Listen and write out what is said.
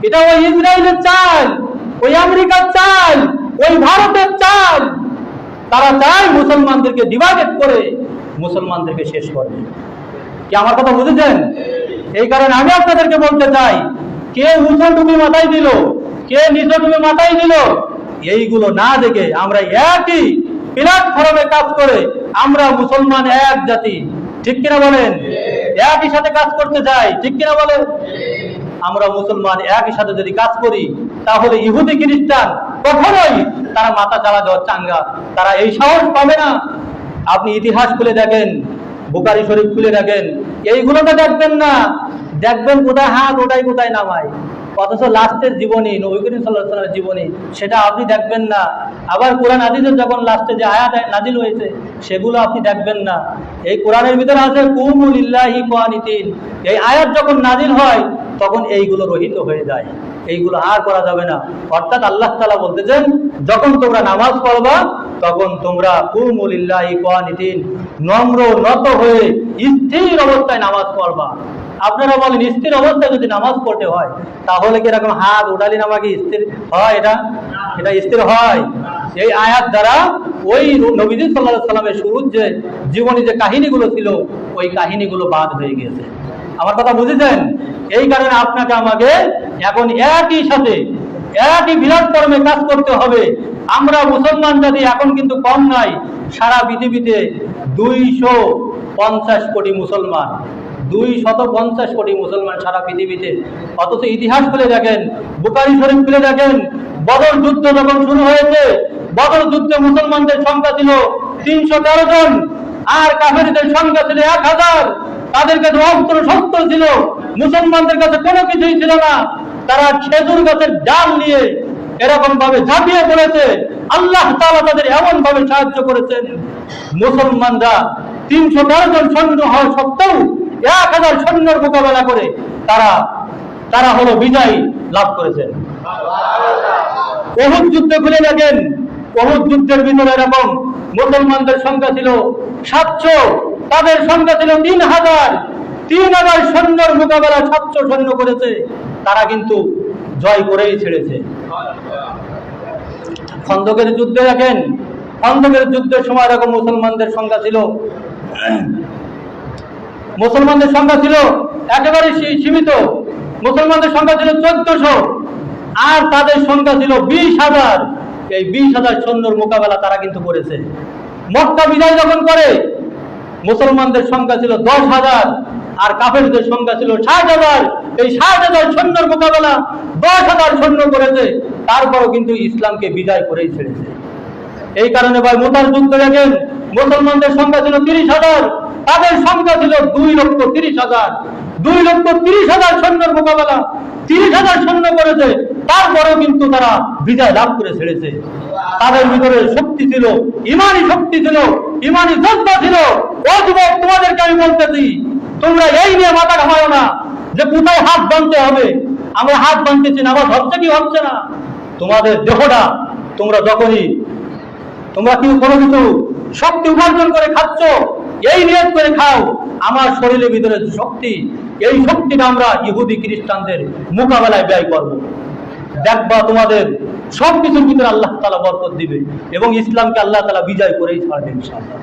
এটা ওই ইসরায়েলের চাল, ওই আমেরিকার চাল, ওই ভারতের চাল। তারা চায় মুসলমানদেরকে ডিভাইডেড করে মুসলমানদেরকে শেষ করবে। কি আমার কথা বুঝেছেন? এই কারণে আমি আপনাদেরকে বলতে চাই, কে উঁচু টুপি মাথায় দিল, কে নিচু টুপি মাথায় দিল, এইগুলো না দেখে আমরা একই প্ল্যাটফর্মে কাজ করে আমরা মুসলমান এক জাতি, ঠিক কিনা বলেন? একই সাথে কাজ করতে চাই, ঠিক কিনা বলেন? আমরা মুসলমান একই সাথে যদি কাজ করি, তাহলে ইহুদি খ্রিস্টান কখনোই তারা মাথা চালা দেওয়ার চাঙ্গা, তারা এই সাহস পাবে না। আপনি ইতিহাস খুলে দেখেন, বুখারী শরীফ খুলে দেখেন, এইগুলোটা দেখবেন না, দেখবেন কোথায় হাত ওটাই কোথায় নামায়। অথচ লাস্টের জীবনী, নবী করিম সাল্লাল্লাহু আলাইহি ওয়াসাল্লামের জীবনী, সেটা আপনি দেখবেন না। আবার কোরআন হাদিসের যখন লাস্টে যে আয়াত নাজিল হয়েছে, সেগুলো আপনি দেখবেন না। এই কোরআনের ভিতরে আছে কুমু লিল্লাহি কানিতিন, এই আয়াত যখন নাজিল হয় তখন এইগুলো রহিত হয়ে যায়, এইগুলো আর করা যাবে না। অর্থাৎ আল্লাহ তাআলা বলতেছেন, যখন তোমরা নামাজ পড়বা তখন তোমরা কুমু লিল্লাহি কানিতিন, নম্র নত হয়ে স্থির অবস্থায় নামাজ পড়বা। আপনারা বলেন, স্থির অবস্থায় যদি নামাজ পড়তে হয়, তাহলে কি এরকম হাত উঠালি নামাকে স্থির হয়? এটা স্থির হয়? এই আয়াত দ্বারা ওই নবীজি সাল্লাল্লাহু আলাইহি ওয়াসাল্লামের শুরুর যে জীবনী যে কাহিনীগুলো ছিল, ওই কাহিনীগুলো বাদ হয়ে গেছে। আমার কথা বুঝেছেন? এই কারণে আপনাকে আমাকে এখন একই সাথে একই প্ল্যাটফর্মে কাজ করতে হবে। আমরা মুসলমান জাতি এখন কিন্তু কম নাই, সারা পৃথিবীতে 250 কোটি মুসলমান, 250 কোটি মুসলমান সারা পৃথিবীতে। অথচ ইতিহাস খুলে দেখেন, বুখারী শরীফ খুলে দেখেন, বদর যুদ্ধ যখন শুরু হয়েছে, বদর যুদ্ধে মুসলমানদের সংখ্যা ছিল 313 জন, আর কাফেরদের সংখ্যা ছিল 1000। তাদের কাছে অস্ত্র শস্ত্র ছিল, মুসলমানদের কাছে কোনো কিছুই ছিল না। তারা খেজুর গাছের ডাল নিয়ে এরকম ভাবে ঝাঁপিয়ে পড়েছে। আল্লাহ তাআলা তাদের এমন ভাবে সাহায্য করেছেন, মুসলমানরা 313 জন সৈন্য হওয়া সত্ত্বেও 1000 সৈন্যের মোকাবেলা করে তারা হলো বিজয় লাভ করেছেন। উহুদ যুদ্ধ খুলে দেখেন, উহুদ যুদ্ধের ভিতরে এরকম মুসলমানদের সংখ্যা ছিল 700, তাদের সংখ্যা ছিল 3000। 3000 সৈন্যের মোকাবেলা 700 সৈন্য করেছে, তারা কিন্তু জয় করেই ছেড়েছে। খন্দকের যুদ্ধে দেখেন, খন্দকের যুদ্ধের সময় এরকম মুসলমানদের সংখ্যা ছিল একেবারে সীমিত। মুসলমানদের সংখ্যা ছিল 1400, আর তাদের সংখ্যা ছিল 20,000। এই 20,000 সৈন্যর মোকাবেলা তারা কিন্তু করেছে। মক্কা বিজয় যখন করে, মুসলমানদের সংখ্যা ছিল 10,000, আর কাফেরদের সংখ্যা ছিল 60,000। এই 60,000 সৈন্যর মোকাবেলা 10,000 সৈন্য করেছে, তারপরও কিন্তু ইসলামকে বিজয় করেই ছেড়েছে। এই কারণে ভাই মুতার যুদ্ধ দেখেন, মুসলমানদের সংখ্যা ছিল 30,000, তাদের সংখ্যা ছিল 2,30,000। 2,30,000 সৈন্যের মোকাবেলা 30,000 সৈন্য করেছে, তারপরেও কিন্তু তারা বিজয় লাভ করে ছেড়েছে। তাদের ভিতরে শক্তি ছিল, ইমানি শক্তি ছিল, ইমানি যোদ্ধা ছিল। ও যুবক, তোমাদেরকে আমি বলতেছি, তোমরা এই নিয়ে মাথা ঘামাও না যে কোথায় হাত বাঁধতে হবে। আমরা হাত বাঁধতেছি, নামাজ হচ্ছে কি হচ্ছে না। তোমাদের দেহটা তোমরা কি কোনো কিছু শক্তি উপার্জন করে খাচ্ছ, এই নিয়ত করে খাও, আমার শরীরের ভিতরে শক্তি, এই শক্তিটা আমরা ইহুদি খ্রিস্টানদের মোকাবেলায় ব্যয় করব। দেখবা তোমাদের সবকিছুর ভিতরে আল্লাহ তাআলা বরকত দিবে এবং ইসলামকে আল্লাহ তাআলা বিজয় করেই ছাড়বেন ইনশাআল্লাহ।